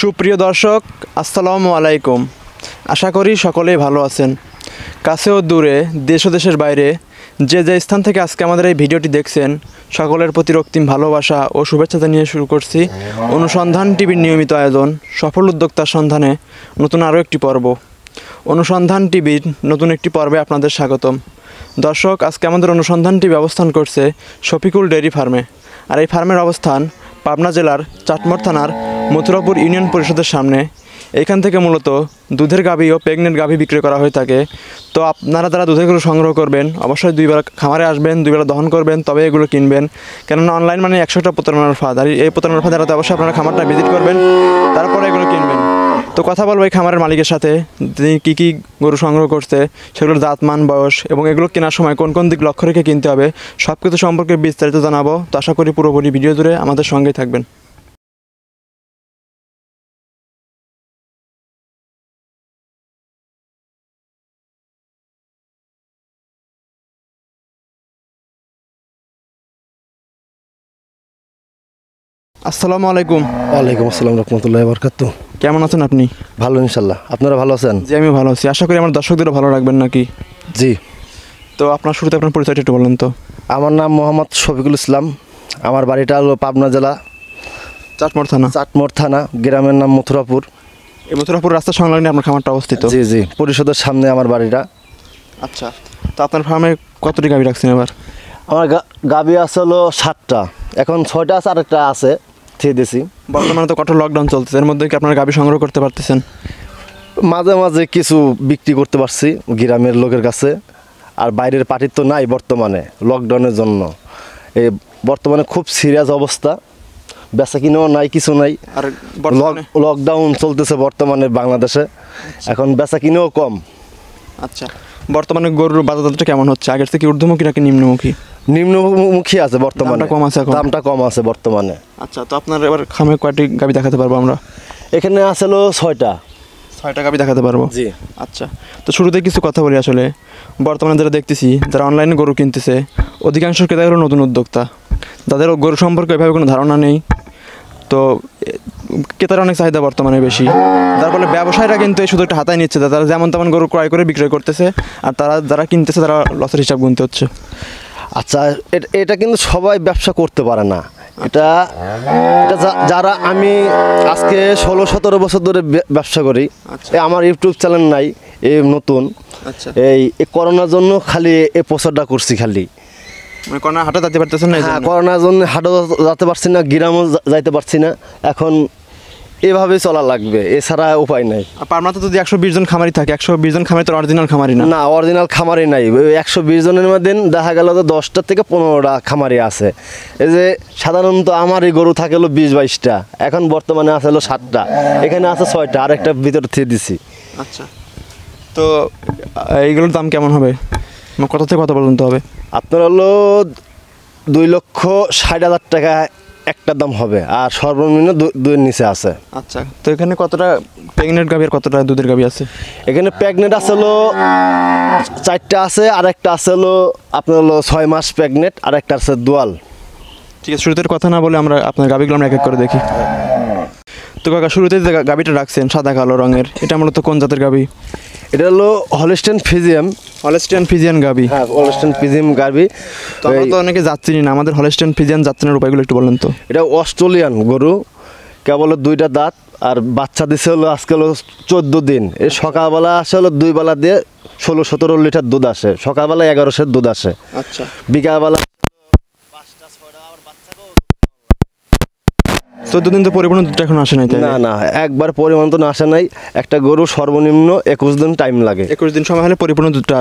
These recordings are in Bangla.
সুপ্রিয় দর্শক, আসসালামু আলাইকুম। আশা করি সকলেই ভালো আছেন। কাছে ও দূরে, দেশ ও দেশের বাইরে যে স্থান থেকে আজকে আমাদের এই ভিডিওটি দেখছেন, সকলের প্রতি রক্তিম ভালোবাসা ও শুভেচ্ছা জানিয়ে শুরু করছি অনুসন্ধান টিভির নিয়মিত আয়োজন সফল উদ্যোক্তার সন্ধানে নতুন আরও একটি পর্ব। অনুসন্ধান টিভির নতুন একটি পর্বে আপনাদের স্বাগতম। দর্শক, আজকে আমাদের অনুসন্ধান টিভি অবস্থান করছে শফিকুল ডেইরি ফার্মে। আর এই ফার্মের অবস্থান পাবনা জেলার চাটমোড় থানার মথুরাপুর ইউনিয়ন পরিষদের সামনে। এইখান থেকে মূলত দুধের গাভী ও প্রেগনেন্ট গাভী বিক্রি করা হয়ে থাকে। তো আপনারা যারা দুধেরগুলো সংগ্রহ করবেন, অবশ্যই দুইবেলা খামারে আসবেন, দুইবেলা দহন করবেন, তবে এগুলো কিনবেন। কেননা অনলাইন মানে 100টা প্রতারণার ফাঁদ। আর এই প্রতারণার ফাঁদ এড়াতে অবশ্যই আপনারা খামারটা ভিজিট করবেন, তারপরে এগুলো কিনবেন। তো কথা বলবো এই খামারের মালিকের সাথে, তিনি কী কী গরু সংগ্রহ করছে, সেগুলোর জাত মান বয়স এবং এগুলো কেনার সময় কোন কোন দিক লক্ষ্য রেখে কিনতে হবে, সব কিছু সম্পর্কে বিস্তারিত জানাবো। তো আশা করি পুরোপুরি ভিডিও জুড়ে আমাদের সঙ্গেই থাকবেন। আসসালামু আলাইকুম। ওয়ালাইকুম আসসালাম রহমতুল্লাহি ওয়া বারাকাতুহু। কেমন আছেন আপনি? ভালো ইনশাল্লাহ, আপনারা ভালো আছেন? জি, আমি ভালো আছি। আশা করি আমার দর্শকদেরও ভালো রাখবেন নাকি? জি। তো আপনার শুরুতে আপনার পরিচয়টা একটু বলেন তো। আমার নাম মোহাম্মদ শফিকুল ইসলাম। আমার বাড়িটা হলো পাবনা জেলা চাটমোড় থানা, গ্রামের নাম মথুরাপুর। এই মথুরাপুর রাস্তার সংলগ্নে আপনার খামারটা অবস্থিত? জি জি, পরিষদের সামনে আমার বাড়িটা। আচ্ছা, তো আপনার ফার্মে কতটি গাভী রাখছেন এবার? আমার গাভী আছে হলো 7টা, এখন 6টা আছে, আরেকটা আছে থিয়ে দিছি। বর্তমানে তো কঠোর লকডাউন চলতেছে, এর মধ্যে কি আপনারা গাভী সংগ্রহ করতে পারতেছেন? মাঝে মাঝে কিছু বিক্রি করতে পারছি গ্রামের লোকের কাছে, আর বাইরের পার্টির তো নাই বর্তমানে লকডাউনের জন্য। এই বর্তমানে খুব সিরিয়াস অবস্থা, বেচা কিনেও নাই, কিছু নাই। আর লকডাউন চলতেছে বর্তমানে বাংলাদেশে, এখন বেচা কিনেও কম। আচ্ছা, বর্তমানে গরুর বাজারটা কেমন হচ্ছে? আগের থেকে ঊর্ধ্বমুখী নাকি নিম্নমুখী? নিম্নমুখী আছে বর্তমানে, কম আছে এখন? দামটা কম আছে বর্তমানে। আচ্ছা, তো আপনার এবার খামে কয়টি গাভী দেখাতে পারবো আমরা? এখানে আসলে 6টা গাভী দেখাতে পারবো। জি। আচ্ছা, তো শুরুতে কিছু কথা বলি। আসলে বর্তমানে যারা দেখতেছি, যারা অনলাইনে গরু কিনতেছে, অধিকাংশ ক্রেতা হলো নতুন উদ্যোক্তা, যাদের গরু সম্পর্কে এভাবে কোনো ধারণা নেই। তো ক্রেতার অনেক চাহিদা বর্তমানে বেশি, যার ফলে ব্যবসায়ীরা কিন্তু এই সুযোগটা হাতায় নিচ্ছে। তারা যেমন তেমন গরু ক্রয় করে বিক্রয় করতেছে, আর তারা যারা কিনতেছে তারা লসের হিসাব গুনতে হচ্ছে। আচ্ছা, এটা কিন্তু সবাই ব্যবসা করতে পারে না। এটা যারা, আমি আজকে 16-17 বছর ধরে ব্যবসা করি। আমার ইউটিউব চ্যানেল নাই, এই নতুন। আচ্ছা, এই করোনার জন্য খালি এই প্রচারটা করছি খালি। মানে করোনা হাটে যেতে পারতেছেন না? হ্যাঁ, করোনার জন্য হাটও যেতে পারছি না, গ্রামও যাইতে পারছি না। এখন এভাবেই চলা লাগবে, এছাড়া উপায় নাই। পাবনাতে যদি 120 জন খামারি থাকে, 120 জন খামারি তো অরিজিনাল খামারি না। না, অরিজিনাল খামারি নাই। 120 জনের মধ্যে দেখা গেল তো 10টা থেকে 15টা খামারি আছে। এই যে সাধারণত আমার এই গরু থাকে হলো 20-22টা, এখন বর্তমানে আছে হলো 7টা, এখানে আছে 6টা, আরেকটা ভিতরে থেকে দিছি। আচ্ছা, তো এইগুলোর দাম কেমন হবে? কত থেকে কত পর্যন্ত হবে? আপনার হলো 2,60,000 টাকা একটা দাম হবে, আর সর্বনিম্ন 2-এর নিচে আছে। আচ্ছা, তো এখানে কতটা প্রেগনেন্ট গাভী আর কতটা দুধের গাভী আছে? এখানে প্রেগনেন্ট আছে হলো 4টা আছে, আর একটা আছে হলো আপনার হলো 6 মাস প্রেগনেন্ট, আর একটা আছে দোয়াল। ঠিক আছে, শুরুতে কথা না বলে আমরা আপনার গাভীগুলো আমরা এক এক করে দেখি। তো কাকা, শুরুতে যে গাভীটা রাখছেন সাদা কালো রঙের, এটা মূলত কোন জাতের গাভী? এটা হলো হলস্টেইন ফ্রিজিয়ান। হলস্টেইন ফ্রিজিয়ান গাভী? হ্যাঁ, হলস্টেইন ফ্রিজিয়ান গাভী। তো আমরা তো অনেকে জাত চিনি না, আমাদের হলস্টেইন ফ্রিজিয়ান জাত চেনার উপায়গুলো একটু বলেন তো। এটা অস্ট্রেলিয়ান গরু, কেবল 2টা দাঁত, আর বাচ্চা দিছে হলো আজকে হলো 14 দিন। এই সকালবেলা আসে হলো 2 বেলা দিয়ে 16-17 লিটার দুধ আসে, সকালবেলা 1100 দুধ আসে। আচ্ছা, বিকালবেলা 14 দিন তো পরিপূর্ণ দুধটা এখন আসে নাই? না না, একবার পরিমাণ তো আসে নাই। একটা গরু সর্বনিম্ন 21 দিন টাইম লাগে। 21 দিন সময় হলে পরিপূর্ণ দুধটা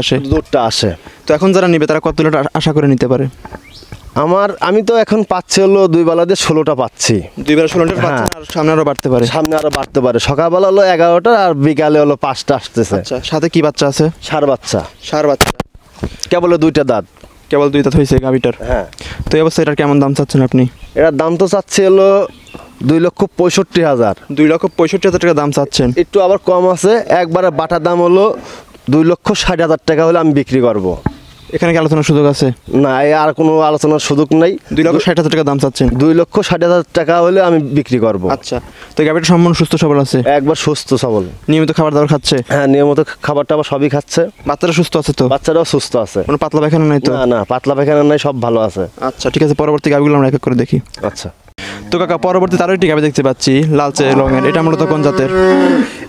আসে? তো এখন যারা নিবে তারা কত লিটার আশা করে নিতে পারে? আমি তো এখন পাচ্ছি হলো 2 বেলা দিয়ে 16টা পাচ্ছি। 2 বেলা 16 লিটার পাচ্ছেন, আর সামনে আরো বাড়তে পারে? সামনে আরো বাড়তে পারে। সকালবেলা হলো 11টা, আর বিকালে হলো 5টা আসতেছে। আচ্ছা, সাথে কি বাচ্চা আছে? ষাঁড় বাচ্চা। কেবল 2টা দাঁত। কেবল 2 দাঁত হয়েছে গাভীটার? হ্যাঁ। তো এই অবস্থায় এটার কেমন দাম চাচ্ছেন আপনি? এটার দাম তো চাচ্ছি হলো 2,65,000। 2,65,000 টাকা দাম চাচ্ছেন? একটু আবার কম আছে, একবারে বাটার দাম হলো 2,60,000 টাকা হলে আমি বিক্রি করবো। এখানে কি আলোচনার সুযোগ আছে? না, এই আর কোনো আলোচনার সুযোগ নাই। 2,60,000 টাকা দাম চাচ্ছেন। 2,60,000 টাকা হলে আমি বিক্রি করব। আচ্ছা, তো এই গাভীটা সম্পূর্ণ সুস্থ সবল আছে? একবার সুস্থ সবল, নিয়মিত খাবার দাবার খাচ্ছে? হ্যাঁ, নিয়মিত খাবারটা আবার সবই খাচ্ছে। বাচ্চারা সুস্থ আছে তো? বাচ্চারাও সুস্থ আছে, কোনো পাতলা পায়খানা নাই তো? না না, পাতলা পায়খানা নাই, সব ভালো আছে। আচ্ছা ঠিক আছে, পরবর্তী গাভীগুলো আমরা এক এক করে দেখি। আচ্ছা, তো কাকা পরবর্তী তারও একটি গাভী দেখতে পাচ্ছি লালচে রঙের, এটা মূলত কোন জাতের?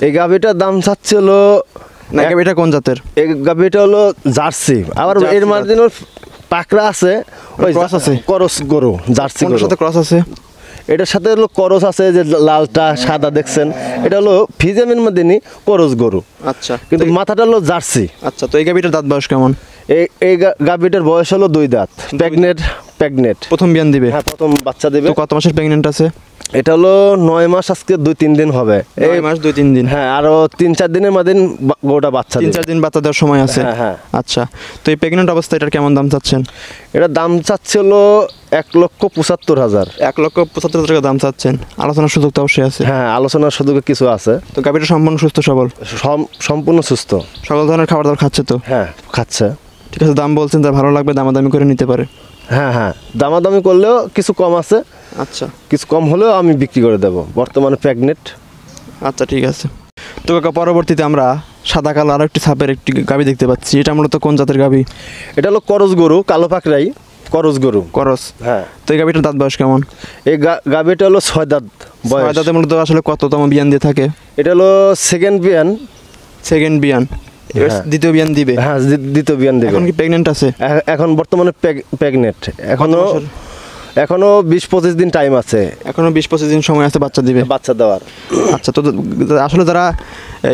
এই গাভীটার দাম চাচ্ছে হলো, না গাভীটা কোন জাতের? এই গাভীটা হলো জার্সি, আবার জার্সি এর মাঝখানে পাকড়া আছে, ওই ক্রস আছে? করস গরু, জার্সি কোনটার গরু। সাথে ক্রস আছে? এটার সাথে হলো করস আছে, যে লালটা সাদা দেখছেন, এটা হলো ফিজেমের মধ্যে নি করস গরু, আচ্ছা কিন্তু মাথাটা হলো জার্সি। আচ্ছা, তো এই গাভীটার দাঁত বয়স কেমন? এই গাভীটার বয়স হলো 2 দাঁত, প্রেগনেন্ট, প্রথম বিয়ান দিবে? হ্যাঁ, প্রথম বাচ্চা দেবে। তো কত মাসের প্রেগনেন্ট আছে? এটা হলো 9 মাস, আজকে 2-3 দিন হবে। 9 মাস 2-3 দিন? হ্যাঁ, আরো 3-4 দিনের মধ্যে গরুটা বাচ্চা দেবে। 3-4 দিন বাচ্চা দেওয়ার সময় আছে? হ্যাঁ, হ্যাঁ। আচ্ছা, তো এই প্রেগনেন্ট অবস্থায় এটার কেমন দাম চাচ্ছেন? এটার দাম চাচ্ছে হলো 1,75,000। 1,75,000 টাকা দাম চাচ্ছেন, আলোচনার সুযোগ তো অবশ্যই আছে? হ্যাঁ, আলোচনার সুযোগ কিছু আছে। তো গাভীটা সম্পূর্ণ সুস্থ সবল? সম্পূর্ণ সুস্থ, সকল ধরনের খাবার দাবার খাচ্ছে তো? হ্যাঁ, খাচ্ছে। ঠিক আছে, দাম বলছেন, যা ভালো লাগবে দামাদামি করে নিতে পারে? হ্যাঁ হ্যাঁ, দামাদামি করলেও কিছু কম আছে, আচ্ছা কিছু কম হলেও আমি বিক্রি করে দেব, বর্তমানে প্রেগনেন্ট। আচ্ছা ঠিক আছে। তো কাকা পরবর্তীতে আমরা সাদা কালো আরও একটি ছাপের একটি গাভী দেখতে পাচ্ছি, এটা মূলত কোন জাতের গাভী? এটা হলো করস গরু, কালো পাকড়াই করস গরু। করস? হ্যাঁ। তো এই গাভীটার দাঁত বয়স কেমন? এই গাভীটা হলো 6 দাঁত বয়স। 6 দাঁতে মূলত আসলে কততম বিয়ান দিয়ে থাকে? এটা হলো সেকেন্ড বিয়ান। সেকেন্ড বিয়ান? হ্যাঁ। দ্বিতীয় বিয়ান দিবে? হ্যাঁ, দ্বিতীয় বিয়ান দেবে। এখন কি প্রেগনেন্ট আছে? এখন বর্তমানে প্রেগনেন্ট, এখনো 20-25 দিন টাইম আছে, এখনো 20-25 দিন সময় আছে বাচ্চা দিবে? বাচ্চা দেওয়ার। আচ্ছা, তো আসলে যারা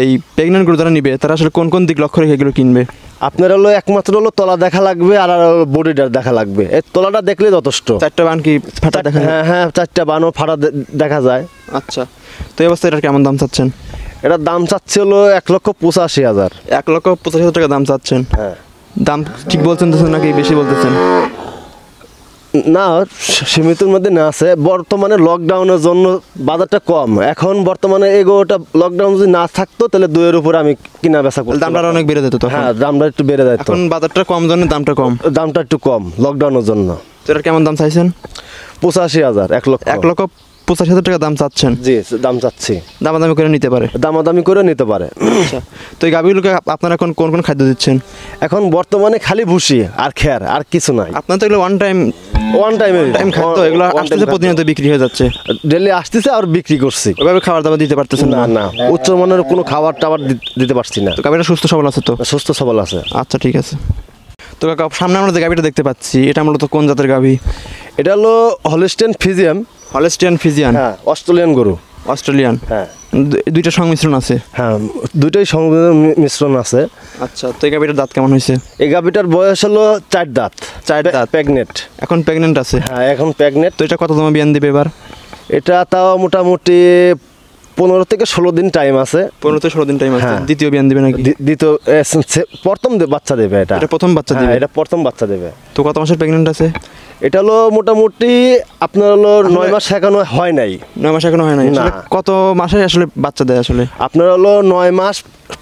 এই প্রেগনেন্ট গরু যারা নিবে তারা আসলে কোন কোন দিক লক্ষ্য রেখে এগুলো কিনবে? আপনার হলো একমাত্র হলো তলা দেখা লাগবে, আর বডিটা দেখা লাগবে। এই তলাটা দেখলে যথেষ্ট। 4টা বান কি ফাটা দেখা যায়? হ্যাঁ হ্যাঁ, 4টা বানও ফাটা দেখা যায়। আচ্ছা, তো এই অবস্থায় এটার কেমন দাম চাচ্ছেন? এটার দাম চাচ্ছে হলো 1,85,000। 1,85,000 টাকা দাম চাচ্ছেন? হ্যাঁ। দাম ঠিক বলছেন তো নাকি বেশি বলতেছেন? না, সীমিতের মধ্যে না আছে। বর্তমানে লকডাউনের জন্য বাজারটা কম। এখন বর্তমানে এগোটা লকডাউন যদি না থাকতো তাহলে 2-এর উপরে আমি কিনা বেচা করতাম। দামটা আরো অনেক বেড়ে যেত তখন? হ্যাঁ, দামটা একটু বেড়ে যায়। এখন বাজারটা কম জন্য দামটা কম? দামটা একটু কম লকডাউনের জন্য। তো এটার কেমন দাম চাইছেন? 85,000। 1,85,000 টাকা দাম চাচ্ছেন? জি, দাম চাচ্ছি। দামাদামি করে নিতে পারে? দামাদামি করে নিতে পারে। আচ্ছা, তো এই গাভীগুলোকে আপনারা এখন কোন কোন খাদ্য দিচ্ছেন? এখন বর্তমানে খালি ভুসি আর খের, আর কিছু নাই। আপনার তো এগুলো ওয়ান টাইম খাদ্য, এগুলো আসতেছে প্রতিনিয়ত বিক্রি হয়ে যাচ্ছে? ডেলি আসতেছে আর বিক্রি করছি। ওইভাবে খাবার দাবার দিতে পারতেছেন না না? না, উচ্চমানের কোনো খাবার টাবার দিতে পারছি না। তো গাভীটা সুস্থ সবল আছে তো? সুস্থ সবল আছে। আচ্ছা ঠিক আছে। তো কাকা সামনে আমরা যে গাভীটা দেখতে পাচ্ছি এটা মূলত কোন জাতের গাভী? এটা হলো হলস্টেইন ফ্রিজিয়ান। Holstein Friesian? হ্যাঁ, অস্ট্রেলিয়ান গরু। অস্ট্রেলিয়ান? হ্যাঁ। দুইটা সংমিশ্রণ আছে? হ্যাঁ, দুটোই মিশ্রণ আছে। আচ্ছা, তো এই গাভীটার দাঁত কেমন হয়েছে? এই গাভীটার বয়স হলো 4 দাঁত। 4 দাঁত? প্রেগনেন্ট। এখন প্রেগনেন্ট আছে? হ্যাঁ, এখন প্রেগনেন্ট। তো এটা কততম বিয়ান দিবে এবার? এটা তাও মোটামুটি 15-16 দিন টাইম আছে। 15-16 দিন টাইম আছে। হ্যাঁ। দ্বিতীয় বিয়ান দিবে নাকি? দ্বিতীয় প্রথম বাচ্চা দেবে। এটা প্রথম বাচ্চা দিবে? এটা প্রথম বাচ্চা দেবে। তো কত মাসের প্রেগনেন্ট আছে? এটা হলো মোটামুটি আপনার হলো 9 মাস এখনো হয় নাই। 9 মাস এখনো হয় নাই? না। আসলে কত মাসে আসলে বাচ্চা দেয় আসলে? আপনার হলো 9 মাস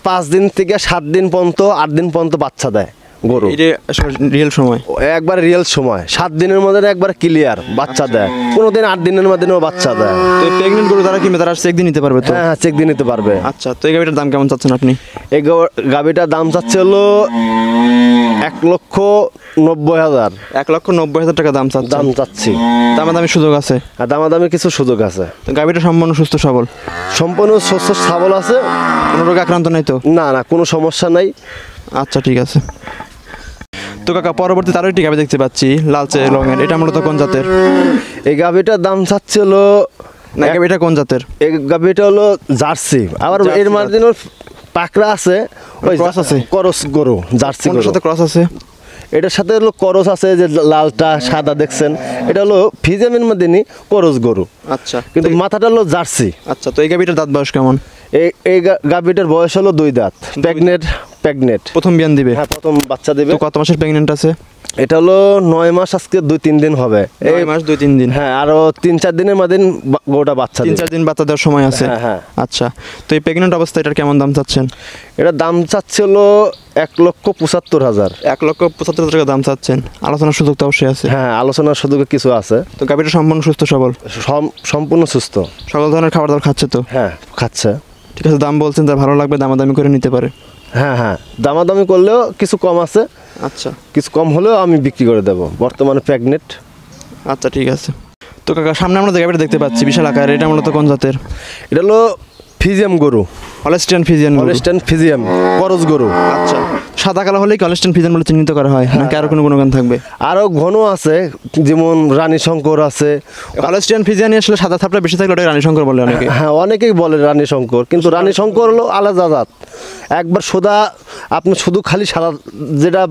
5 দিন থেকে 7 দিন পর্যন্ত, 8 দিন পর্যন্ত বাচ্চা দেয় গরু। এটা আসলে রিয়েল সময়? একবার রিয়েল সময় 7 দিনের মধ্যে একবার ক্লিয়ার বাচ্চা দেয়, কোনোদিন 8 দিনের মধ্যেও বাচ্চা দেয়। তো প্রেগনেন্ট গরু তারা কিনবে, তারা চেক দিয়ে নিতে পারবে তো? হ্যাঁ, চেক দিয়ে নিতে পারবে। আচ্ছা, তো এই গাভীটার দাম কেমন চাচ্ছেন আপনি? এই গাভীটার দাম চাচ্ছে হলো 1,90,000। 1,90,000 টাকা দাম চাচ্ছেন? দাম চাচ্ছি। দামাদামি সুযোগ আছে? আর দামাদামি কিছু সুযোগ আছে। তো গাভীটা সম্পূর্ণ সুস্থ সবল? সম্পূর্ণ সুস্থ সবল আছে, কোনো রোগে আক্রান্ত নাই তো? না না, কোনো সমস্যা নাই। আচ্ছা ঠিক আছে। তো কাকা পরবর্তীতে আরও একটি গাভী দেখতে পাচ্ছি লালচে রঙের, এটা মূলত কোন জাতের? এই গাভীটার দাম চাচ্ছে হলো, না গাভীটা কোন জাতের? এই গাভীটা হলো জার্সি, আবার জার্সি এর মাঝখানে পাকড়া আছে, ওই ক্রস আছে? করস গরু, জার্সি কোনটার গরু। সাথে ক্রস আছে? এটার সাথে হলো করস আছে, যে লালটা সাদা দেখছেন, এটা হলো ফিজেমের মধ্যে নি করস গরু, আচ্ছা, কিন্তু মাথাটা হলো জার্সি। আচ্ছা, তো এই গাভীটার দাঁত বয়স কেমন? এই গাভীটার বয়স হলো 2 দাঁত, প্রেগনেন্ট। প্রথম বিয়ান দিবে? হ্যাঁ, প্রথম বাচ্চা দেবে। তো কত মাসের প্রেগনেন্ট আছে? এটা হলো 9 মাস, আজকে 2-3 দিন হবে। 9 মাস 2-3 দিন। হ্যাঁ, আরো 3-4 দিনের মধ্যে গরুটা বাচ্চা দেবে। 3-4 দিন বাচ্চা দেওয়ার সময় আছে। হ্যাঁ, হ্যাঁ। আচ্ছা, তো এই প্রেগনেন্ট অবস্থায় এটার কেমন দাম চাচ্ছেন? এটার দাম চাচ্ছে হলো 1,75,000। 1,75,000 টাকা দাম চাচ্ছেন। আলোচনার সুযোগ তো অবশ্যই আছে। হ্যাঁ, আলোচনার সুযোগে কিছু আছে। তো গাভীটা সম্পূর্ণ সুস্থ সবল? সম্পূর্ণ সুস্থ। সকল ধরনের খাবার দাবার খাচ্ছে তো? হ্যাঁ, খাচ্ছে। ঠিক আছে, দাম বলছেন, যা ভালো লাগবে দামাদামি করে নিতে পারে। হ্যাঁ, হ্যাঁ, দামাদামি করলেও কিছু কম আছে। আচ্ছা, কিছু কম হলেও আমি বিক্রি করে দেবো। বর্তমানে প্রেগনেন্ট। আচ্ছা ঠিক আছে। তো কাকা, সামনে আমরা যে গাভীটা দেখতে পাচ্ছি বিশাল আকার, এটা মূলত কোন জাতের? এটা হলো ফিজিয়াম গরু। হলস্টিয়ান ফিজিয়ান গরু। হলস্টাইন ফিজিয়াম করজ গরু। আচ্ছা, সাদা কালো হলেই হলস্টিয়ান ফিজিয়ান বলে চিহ্নিত করা হয়, নাকি আরো কোনো গুণগান থাকবে? আরও ঘন আছে, যেমন রানী শঙ্কর আছে। হলস্টিয়ান ফিজিয়ান আসলে সাদা থাপড়া বেশি থাকলে ওটাকে রানী শঙ্কর বলে অনেকে। হ্যাঁ, অনেকেই বলে রানী শঙ্কর, কিন্তু রানী শঙ্কর হলো আলাদা জাত। একবার সোদা, আপনি শুধু খালি সাদা যেটা